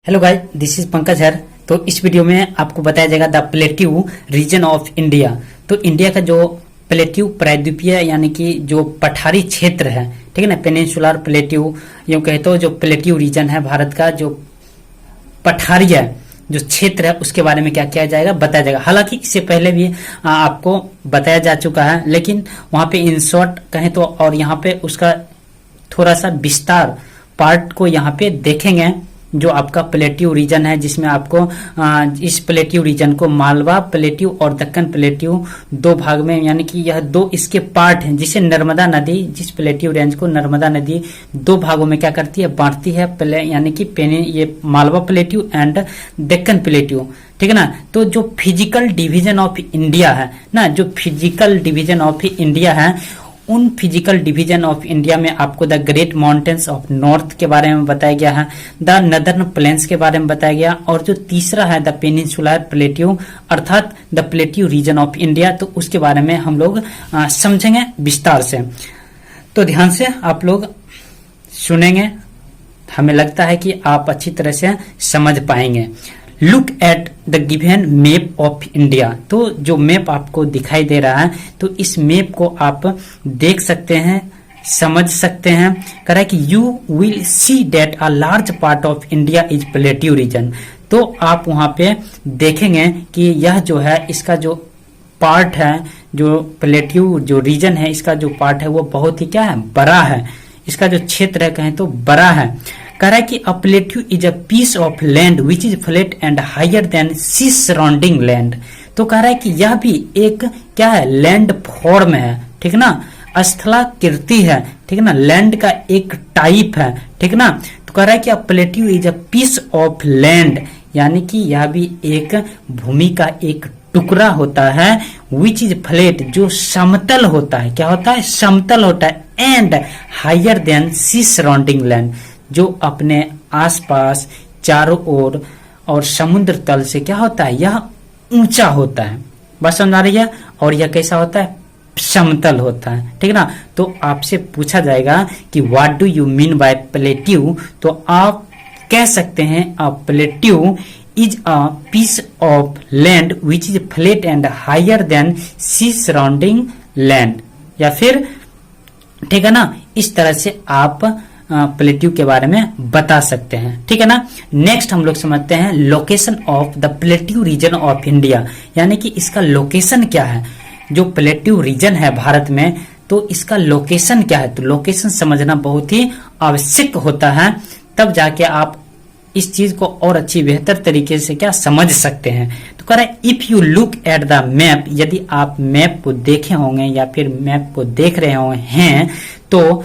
Hello guys, this is Pankaj here. तो इस video में आपको बताया जाएगा the plateau region of India. तो इंडिया का जो प्लेट्यू प्रायद्वीपीय यानी कि जो पठारी क्षेत्र है, ठीक है ना, पेनिनसुलर प्लेट्यू यूं कहे तो जो प्लेट्यू रीजन है भारत का, जो पठारी जो क्षेत्र है उसके बारे में क्या किया जाएगा, बताया जाएगा। हालांकि इससे पहले भी आपको बताया जा चुका है, लेकिन वहां पे इन शॉर्ट कहें तो, और यहाँ पे उसका थोड़ा सा विस्तार पार्ट को यहाँ पे देखेंगे। जो आपका प्लेट्यू रीजन है, जिसमें आपको इस प्लेट्यू रीजन को मालवा प्लेट्यू और दक्कन प्लेट्यू दो भाग में, यानी कि यह दो इसके पार्ट हैं, जिसे नर्मदा नदी, जिस प्लेट्यू रेंज को नर्मदा नदी दो भागों में क्या करती है, बांटती है, यानी कि ये Malwa plateau and Deccan plateau, ठीक है ना। तो जो फिजिकल डिवीजन ऑफ इंडिया है ना, जो फिजिकल डिवीजन ऑफ इंडिया है, उन फिजिकल डिवीजन ऑफ इंडिया में आपको the great mountains of north के बारे में बताया गया है, द नदर्न प्लेन्स के बारे में बताया गया, और जो तीसरा है द पेनिनसुलर प्लेट्यू अर्थात the plateau region of India, तो उसके बारे में हम लोग समझेंगे विस्तार से। तो ध्यान से आप लोग सुनेंगे, हमें लगता है कि आप अच्छी तरह से समझ पाएंगे। Look at the given map of India. तो जो मैप आपको दिखाई दे रहा है, तो इस मैप को आप देख सकते हैं, समझ सकते हैं। कह रहा है कि you will see that a large part of India is plateau region. तो आप वहां पे देखेंगे कि यह जो है, इसका जो पार्ट है, जो प्लेट्यू जो रीजन है, इसका जो पार्ट है वो बहुत ही क्या है, बड़ा है। इसका जो क्षेत्र है कहें तो बड़ा है। कह रहा है कि a plateau is a piece of land which is flat and higher than C surrounding land. तो कह रहा है कि यह भी एक क्या है, लैंड फॉर्म है, ठीक है ना, स्थलाकृति है, ठीक है ना, लैंड का एक टाइप है, ठीक है ना। तो कह रहा है कि a plateau is a piece of land, यानी कि यह भी एक भूमि का एक टुकड़ा होता है, विच इज फ्लैट, जो समतल होता है। क्या होता है, समतल होता है, and higher than C surrounding land, जो अपने आसपास चारों ओर और समुद्र तल से क्या होता है, यह ऊंचा होता है। बात समझ आ रही है। और यह कैसा होता है, समतल होता है, ठीक है ना। तो आपसे पूछा जाएगा कि what do you mean by plateau, तो आप कह सकते हैं a plateau is a piece of land which is flat and higher than C surrounding land, या फिर ठीक है ना, इस तरह से आप प्लेट्यू के बारे में बता सकते हैं, ठीक है ना। नेक्स्ट हम लोग समझते हैं location of the plateau region of India, यानी कि इसका लोकेशन क्या है। जो प्लेट्यू रीजन है भारत में, तो इसका लोकेशन क्या है। तो लोकेशन समझना बहुत ही आवश्यक होता है, तब जाके आप इस चीज को और अच्छी बेहतर तरीके से क्या समझ सकते हैं। तो कह रहा है if you look at the map, यदि आप मैप को देखे होंगे या फिर मैप को देख रहे होंगे हैं, तो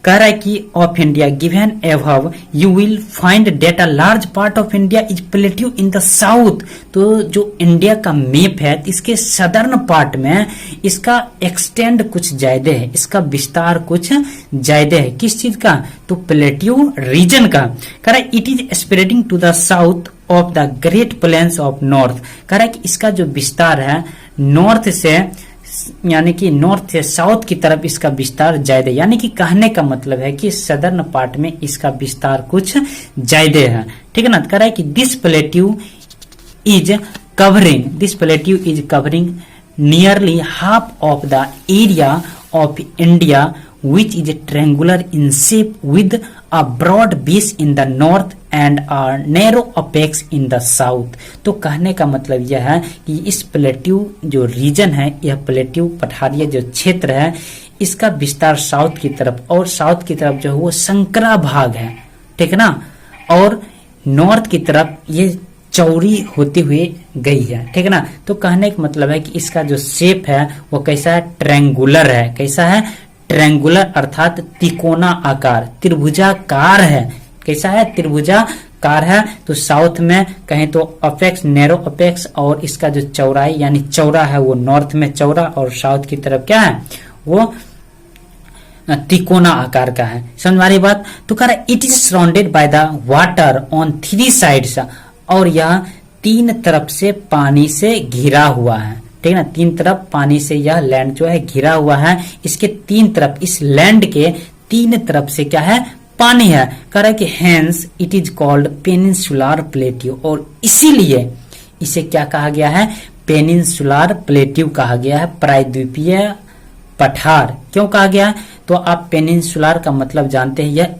कह रहा है कि of India given above you will find that a large part of India is plateau in the south. तो जो इंडिया का मैप है, इसके सदर्न पार्ट में इसका एक्सटेंड कुछ ज्यादा है, इसका विस्तार कुछ ज्यादा है। किस चीज का, तो प्लेट्यू रीजन का। कह रहा है it is spreading to the south of the great plains of north. कह रहा है कि इसका जो विस्तार है नॉर्थ से, यानी कि नॉर्थ से साउथ की तरफ इसका विस्तार ज्यादा, यानी कि कहने का मतलब है कि सदर्न पार्ट में इसका विस्तार कुछ ज्यादा है, ठीक है ना। कह रहा है कि this plateau is covering nearly half of the area of India which is triangular in shape with a broad base in the north and a narrow apex in the south। तो कहने का मतलब यह है कि इस प्लेट्यू जो reason है, यह प्लेट्यू पठारीय जो क्षेत्र है, इसका विस्तार साउथ की तरफ, और साउथ की तरफ जो है वो संकरा भाग है, ठीक है ना, और नॉर्थ की तरफ ये चौड़ी होती हुई गई है, ठीक है ना। तो कहने का मतलब है कि इसका जो शेप है वो कैसा है, ट्रायंगुलर है। कैसा है, ट्रायंगुलर अर्थात तिकोना आकार, त्रिभुजाकार है। कैसा है, त्रिभुजाकार है। तो साउथ में कहें तो अपेक्स, नैरो अपेक्स, और इसका जो चौड़ाई यानी चौड़ा है वो नॉर्थ में चौड़ा, और साउथ की तरफ क्या है, वो तिकोना आकार का है। समझ आ रही बात। तो कह रहा it is surrounded by the water on 3 sides, और यह 3 तरफ से पानी से घिरा हुआ है, ठीक है ना। 3 तरफ पानी से यह लैंड जो है घिरा हुआ है। इसके 3 तरफ, इस लैंड के 3 तरफ से क्या है, पानी है। कह रहा है कि hence it is called peninsular plateau, और इसीलिए इसे क्या कहा गया है, पेनिनसुलर प्लेट्यू कहा गया है, प्रायद्वीपीय पठार। क्यों कहा गया? तो आप पेनिनसुलर का मतलब जानते हैं, यह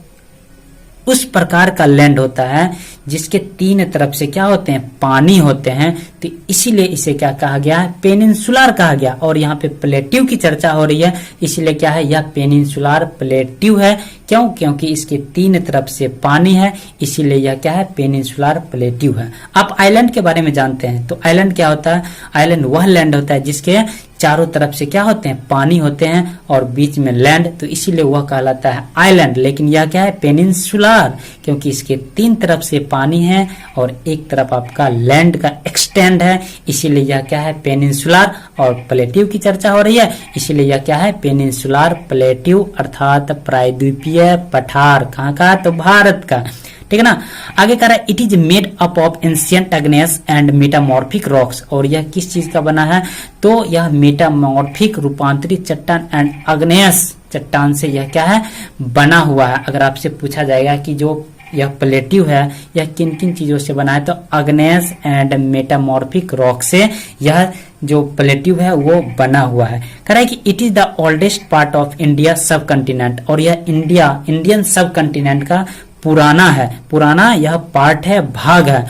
उस प्रकार का लैंड होता है जिसके तीन तरफ से क्या होते हैं, पानी होते हैं, तो इसीलिए इसे क्या कहा गया है, पेनिनसुलर कहा गया। और यहाँ पे प्लेट्यू की चर्चा हो रही है, इसीलिए क्या है, यह पेनिनसुलर प्लेट्यू है। क्यों? क्योंकि इसके तीन तरफ से पानी है, इसीलिए यह क्या है, पेनिनसुलर प्लेट्यू है। आप आइलैंड के बारे में जानते हैं, तो आइलैंड क्या होता है, आइलैंड वह लैंड होता है जिसके चारों तरफ से क्या होते हैं, पानी होते हैं और बीच में लैंड, तो इसीलिए वह कहलाता है आइलैंड। लेकिन यह क्या है, पेनिनसुलर, क्योंकि इसके तीन तरफ से पानी है और एक तरफ आपका लैंड का एक्सटेंड है, इसीलिए यह क्या है, पेनिनसुलर। और प्लेट्यू की चर्चा हो रही है, इसीलिए यह क्या है, पेनिनसुलर प्लेट्यू अर्थात प्रायद्वीपीय पठार। कहाँ का? तो भारत का। ठीक है ना। आगे कह रहा है it is made up of ancient Agnes and metamorphic rocks, और यह किस चीज का बना है, तो यह मेटामॉर्फिक रूपांतरित चट्टान एंड अग्नेयस चट्टान से यह क्या है, बना हुआ है। अगर आपसे पूछा जाएगा कि जो यह प्लेट्यू है यह किन किन चीजों से बना है, तो अग्नेयस एंड मेटामॉर्फिक रॉक से यह जो प्लेट्यू है वो बना हुआ है। कह रहा है कि it is the oldest part of India सब कंटिनेंट, और यह इंडियन सब कंटिनेंट का पुराना यह पार्ट है, भाग है।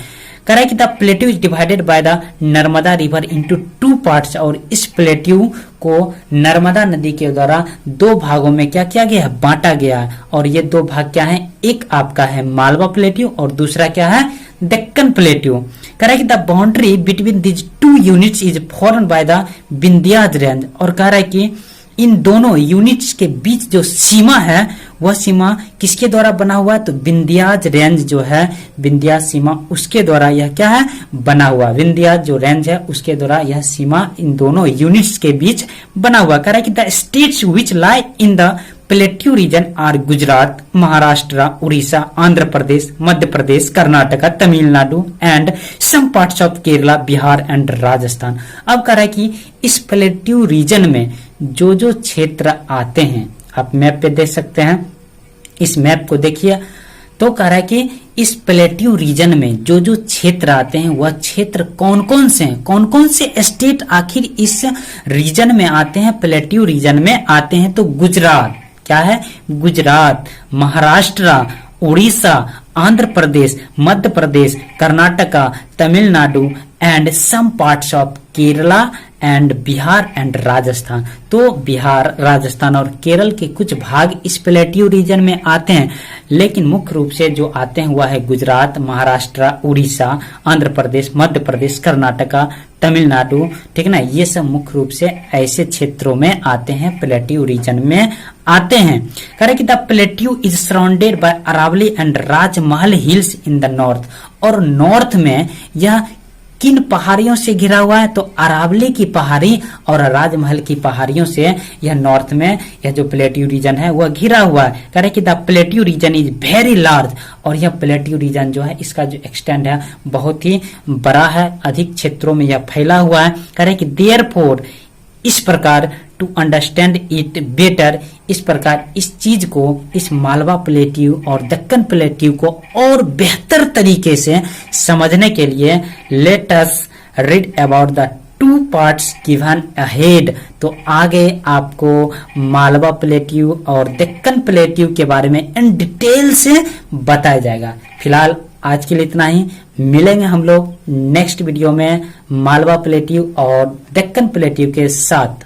कह रहा है कि the plateau is divided by the Narmada river into 2 parts, और इस प्लेट्यू को नर्मदा नदी के द्वारा 2 भागों में क्या किया गया है, बांटा गया है। और ये 2 भाग क्या है, एक आपका है मालवा प्लेट्यू और दूसरा क्या है, डेक्कन प्लेट्यू। कह रहा है कि the boundary between this 2 units is formed by the Vindhyas range, और कह रहा है कि इन दोनों यूनिट्स के बीच जो सीमा है वह सीमा किसके द्वारा बना हुआ है, तो विंध्याज रेंज जो है, विंध्याज सीमा उसके द्वारा यह क्या है, बना हुआ। विंध्याज जो रेंज है उसके द्वारा यह सीमा इन दोनों यूनिट्स के बीच बना हुआ। कह रहा है कि the states which lie in the plateau region are Gujarat, Maharashtra, Orissa, Andhra Pradesh, Madhya Pradesh, Karnataka, Tamil Nadu and some parts of Kerala, Bihar and Rajasthan. अब कह रहा है कि इस प्लेट्यू रीजन में जो जो क्षेत्र आते हैं, आप मैप पे देख सकते हैं, इस मैप को देखिए, तो कह रहा है कि इस प्लेट्यू रीजन में जो जो क्षेत्र आते हैं वह क्षेत्र कौन कौन से हैं, कौन कौन से स्टेट आखिर इस रीजन में आते हैं, प्लेट्यू रीजन में आते हैं, तो गुजरात, क्या है, Gujarat, Maharashtra, Orissa, Andhra Pradesh, Madhya Pradesh, Karnataka, Tamil Nadu and some parts of Kerala and Bihar and Rajasthan. तो बिहार, राजस्थान और केरल के कुछ भाग इस प्लेट्यू रीजन में आते हैं, लेकिन मुख्य रूप से जो आते हैं वह है गुजरात, महाराष्ट्र, उड़ीसा, आंध्र प्रदेश, मध्य प्रदेश, कर्नाटका, तमिलनाडु। ठीक है ना, ये सब मुख्य रूप से ऐसे क्षेत्रों में आते हैं, प्लेट्यू रीजन में आते हैं। कह रहे कि the plateau is surrounded by Aravali and Rajmahal hills in the north, और नॉर्थ में यह किन पहाड़ियों से घिरा हुआ है, तो अरावली की पहाड़ी और राजमहल की पहाड़ियों से यह नॉर्थ में यह जो प्लेट्यू रीजन है वह घिरा हुआ है। कह रहे कि the plateau reason is very large, और यह प्लेट्यू रीजन जो है इसका जो एक्सटेंड है बहुत ही बड़ा है, अधिक क्षेत्रों में यह फैला हुआ है। कह रहे कि देयरफॉर, इस प्रकार टू अंडरस्टैंड इट बेटर, इस प्रकार इस चीज को, इस मालवा प्लेट्यू और दक्कन प्लेट्यू को और बेहतर तरीके से समझने के लिए let us read about the 2 parts given ahead. तो आगे आपको मालवा प्लेट्यू और दक्कन प्लेट्यू के बारे में इन डिटेल से बताया जाएगा। फिलहाल आज के लिए इतना ही, मिलेंगे हम लोग नेक्स्ट वीडियो में मालवा प्लेट्यू और दक्कन प्लेट्यू के साथ।